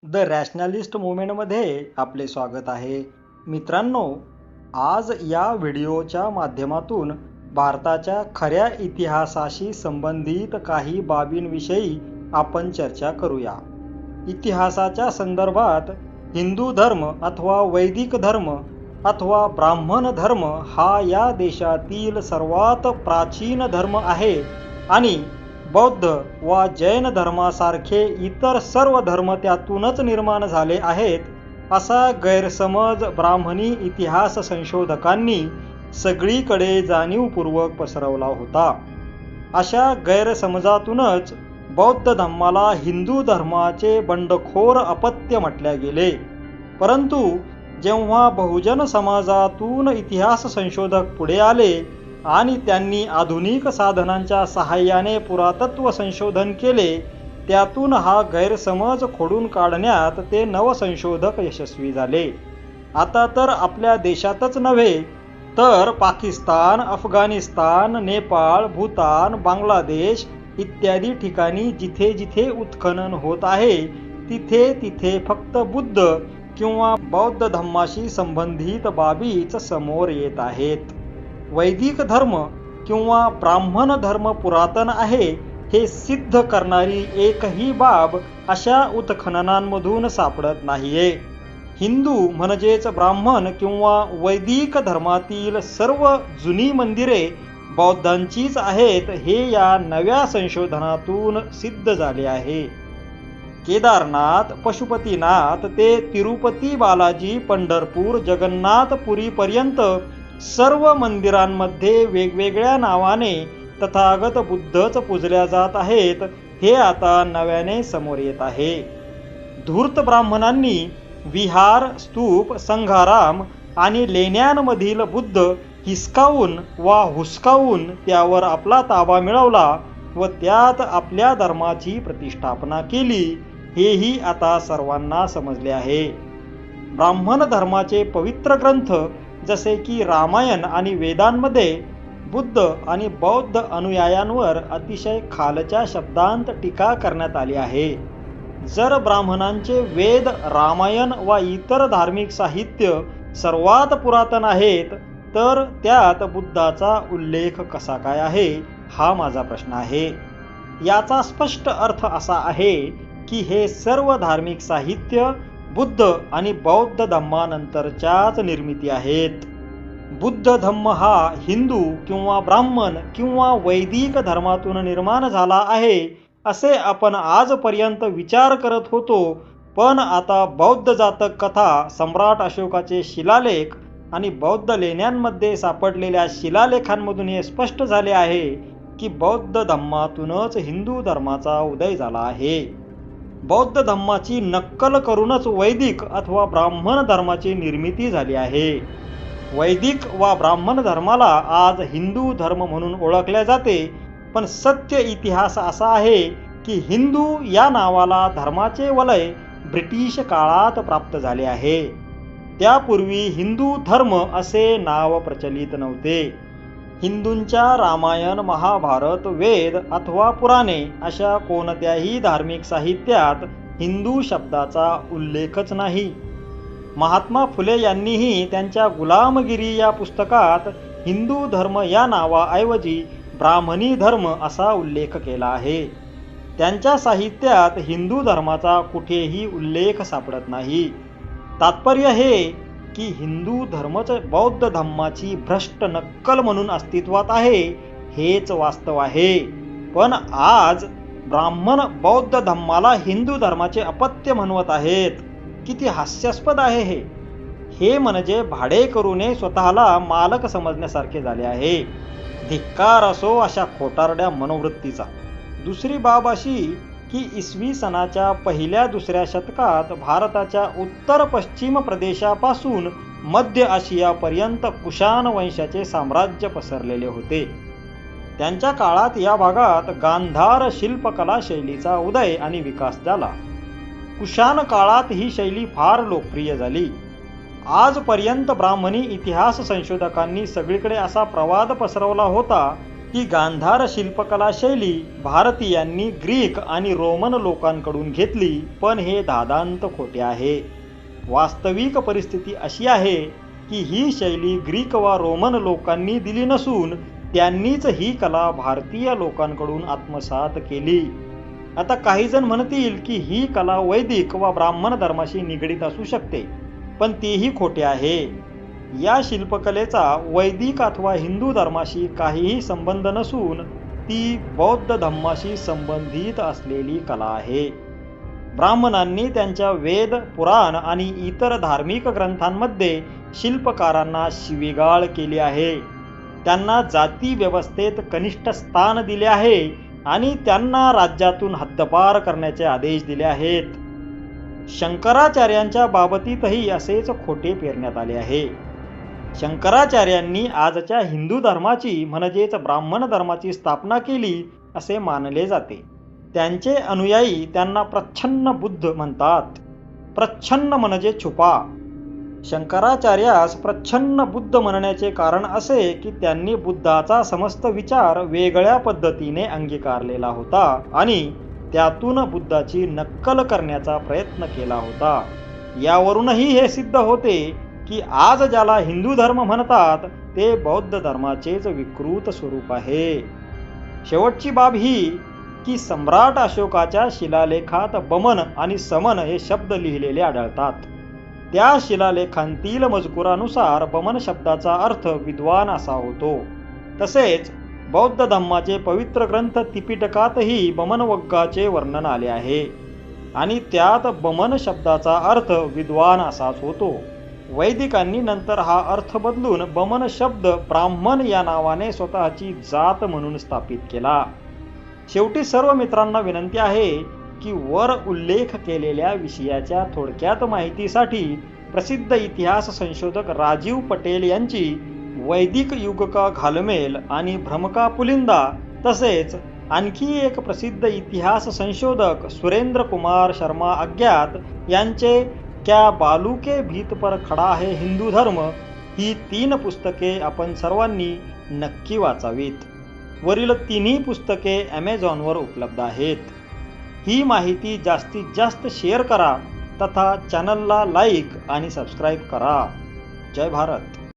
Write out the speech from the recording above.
The रॅशनॅलिस्ट मुवमेंटमध्ये आपले स्वागत आहे. मित्रांनो, आज या व्हिडिओच्या माध्यमातून भारताच्या खऱ्या इतिहासाशी संबंधित काही बाबींविषयी आपण चर्चा करूया. इतिहासाच्या संदर्भात हिंदू धर्म अथवा वैदिक धर्म अथवा ब्राह्मण धर्म हा या देशातील सर्वात प्राचीन धर्म आहे आणि बौद्ध वा जैन धर्मासारखे इतर सर्व धर्म त्यातूनच निर्माण झाले आहेत असा गैरसमज ब्राह्मणी इतिहास संशोधकांनी सगळीकडे जाणीवपूर्वक पसरवला होता. अशा गैरसमजातूनच बौद्ध धर्माला हिंदू धर्माचे बंडखोर अपत्य म्हटले गेले. परंतु जेव्हा बहुजन समाजातून इतिहास संशोधक पुढे आले आणि त्यांनी आधुनिक साधनांच्या सहाय्याने पुरातत्व संशोधन केले, त्यातून हा गैरसमज खोडून काढण्यात ते नवसंशोधक यशस्वी झाले. आता तर आपल्या देशातच नव्हे तर पाकिस्तान, अफगाणिस्तान, नेपाळ, भूतान, बांगलादेश इत्यादी ठिकाणी जिथे जिथे उत्खनन होत आहे तिथे तिथे फक्त बुद्ध किंवा बौद्ध धर्माशी संबंधित बाबीच समोर येत आहेत. वैदिक धर्म किंवा ब्राह्मण धर्म पुरातन आहे हे सिद्ध करणारी एकही बाब अशा उत्खननांमधून सापडत नाहीये. हिंदू म्हणजेच ब्राह्मण किंवा वैदिक धर्मातील सर्व जुनी मंदिरे बौद्धांचीच आहेत हे या नव्या संशोधनातून सिद्ध झाले आहे. केदारनाथ, पशुपतीनाथ ते तिरुपती बालाजी, पंढरपूर, जगन्नाथपुरीपर्यंत सर्व मंदिरांमध्ये वेगवेगळ्या नावाने तथागत बुद्धच पूजल्या जात आहेत हे आता नव्याने समोर येत आहे. धूर्त ब्राह्मणांनी विहार, स्तूप, संघाराम आणि लेण्यांमधील बुद्ध हिसकावून वा हुसकावून त्यावर आपला ताबा मिळवला व त्यात आपल्या धर्माची प्रतिष्ठापना केली हेही आता सर्वांना समजले आहे. ब्राह्मण धर्माचे पवित्र ग्रंथ जसे की रामायण आणि वेदांमध्ये बुद्ध आणि बौद्ध अनुयायांवर अतिशय खालच्या शब्दांत टीका करण्यात आली आहे. जर ब्राह्मणांचे वेद, रामायण वा इतर धार्मिक साहित्य सर्वात पुरातन आहेत तर त्यात बुद्धाचा उल्लेख कसा काय आहे हा माझा प्रश्न आहे. याचा स्पष्ट अर्थ असा आहे की हे सर्व धार्मिक साहित्य बुद्ध आणि बौद्ध धम्मानंतरच्याच निर्मिती आहेत. बुद्ध धम्म हा हिंदू किंवा ब्राह्मण किंवा वैदिक धर्मातून निर्माण झाला आहे असे आपण आजपर्यंत विचार करत होतो, पण आता बौद्ध जातक कथा, सम्राट अशोकाचे शिलालेख आणि बौद्ध लेण्यांमध्ये सापडलेल्या शिलालेखांमधून हे स्पष्ट झाले आहे की बौद्ध धम्मातूनच हिंदू धर्माचा उदय झाला आहे. बौद्ध धम्माची नक्कल करूनच वैदिक अथवा ब्राह्मण धर्माची निर्मिती झाली आहे. वैदिक वा ब्राह्मण धर्माला आज हिंदू धर्म म्हणून ओळखले जाते, पण सत्य इतिहास असा आहे की हिंदू या नावाला धर्माचे वलय ब्रिटिश काळात प्राप्त झाले आहे. त्यापूर्वी हिंदू धर्म असे नाव प्रचलित नव्हते. हिंदूंच्या रामायण, महाभारत, वेद अथवा पुराणे अशा कोणत्याही धार्मिक साहित्यात हिंदू शब्दाचा उल्लेखच नाही. महात्मा फुले यांनीही त्यांच्या गुलामगिरी या पुस्तकात हिंदू धर्म या नावाऐवजी ब्राह्मणी धर्म असा उल्लेख केला आहे. त्यांच्या साहित्यात हिंदू धर्माचा कुठेही उल्लेख सापडत नाही. तात्पर्य हे की हिंदू धर्मच बौद्ध धम्माची भ्रष्ट नक्कल म्हणून अस्तित्वात आहे हेच वास्तव आहे. पण आज ब्राह्मण बौद्ध धम्माला हिंदू धर्माचे अपत्य म्हणवत आहेत. किती हास्यास्पद आहे हे. हे म्हणजे भाडेकरूने स्वतःला मालक समजण्यासारखे झाले आहे. धिक्कार असो अशा खोटारड्या मनोवृत्तीचा. दुसरी बाब अशी की इसवी सनाच्या पहिल्या दुसऱ्या शतकात भारताच्या उत्तर पश्चिम प्रदेशापासून मध्य आशियापर्यंत कुशाण वंशाचे साम्राज्य पसरलेले होते. त्यांच्या काळात या भागात गांधार शिल्पकला शैलीचा उदय आणि विकास झाला. कुशाण काळात ही शैली फार लोकप्रिय झाली. आजपर्यंत ब्राह्मणी इतिहास संशोधकांनी सगळीकडे असा प्रवाद पसरवला होता की गांधार शिल्पकला शैली भारतीयांनी ग्रीक आणि रोमन लोकांकडून घेतली, पण हे दादांत खोटे आहे. वास्तविक परिस्थिती अशी आहे की ही शैली ग्रीक वा रोमन लोकांनी दिली नसून त्यांनीच ही कला भारतीय लोकांकडून आत्मसात केली. आता काही जण म्हणतील की ही कला वैदिक वा ब्राह्मण धर्माशी निगडीत असू शकते, पण तेही खोटे आहे. या शिल्पकलेचा वैदिक अथवा हिंदू धर्माशी काहीही संबंध नसून ती बौद्ध धम्माशी संबंधित असलेली कला आहे. ब्राह्मणांनी त्यांच्या वेद, पुराण आणि इतर धार्मिक ग्रंथांमध्ये शिल्पकारांना शिवीगाळ केली आहे. त्यांना जाती व्यवस्थेत कनिष्ठ स्थान दिले आहे आणि त्यांना राज्यातून हद्दपार करण्याचे आदेश दिले आहेत. शंकराचार्यांच्या बाबतीतही असेच खोटे पेरण्यात आले आहे. शंकराचार्यांनी आजच्या हिंदू धर्माची म्हणजेच ब्राह्मण धर्माची स्थापना केली असे मानले जाते. त्यांचे अनुयायी त्यांना प्रच्छन्न बुद्ध म्हणतात. प्रच्छन्न म्हणजे छुपा. शंकराचार्यास प्रच्छन्न बुद्ध म्हणण्याचे कारण असे की त्यांनी बुद्धाचा समस्त विचार वेगळ्या पद्धतीने अंगीकारलेला होता आणि त्यातून बुद्धाची नक्कल करण्याचा प्रयत्न केला होता. यावरूनही हे सिद्ध होते की आज ज्याला हिंदू धर्म म्हणतात ते बौद्ध धर्माचेच विकृत स्वरूप आहे. शेवटची बाब ही की सम्राट अशोकाच्या शिलालेखात बमन आणि समन हे शब्द लिहिलेले आढळतात. त्या शिलालेखांतील मजकुरानुसार बमन शब्दाचा अर्थ विद्वान असा होतो. तसेच बौद्ध धम्माचे पवित्र ग्रंथ त्रिपिटकातही बमनवग्गाचे वर्णन आले आहे आणि त्यात बमन शब्दाचा अर्थ विद्वान असाच होतो. वैदिकांनी नंतर हा अर्थ बदलून बमन शब्द ब्राह्मण या नावाने स्वतःची जात म्हणून स्थापित केला. शेवटी सर्व मित्रांना विनंती आहे की वर उल्लेख केलेल्या विषयाच्या थोडक्यात माहितीसाठी प्रसिद्ध इतिहास संशोधक राजीव पटेल यांची वैदिक युग का घालमेल आणि भ्रमका पुलिंदा तसेच आणखी एक प्रसिद्ध इतिहास संशोधक सुरेंद्र कुमार शर्मा अज्ञात यांचे क्या बालू के भीत पर खडा है हिंदू धर्म ही 3 पुस्तके आपण सर्वांनी नक्की वाचावीत. वरील तिन्ही पुस्तके ॲमेझॉनवर उपलब्ध आहेत. ही माहिती जास्तीत जास्त शेअर करा तथा चॅनलला लाईक आणि सबस्क्राईब करा. जय भारत.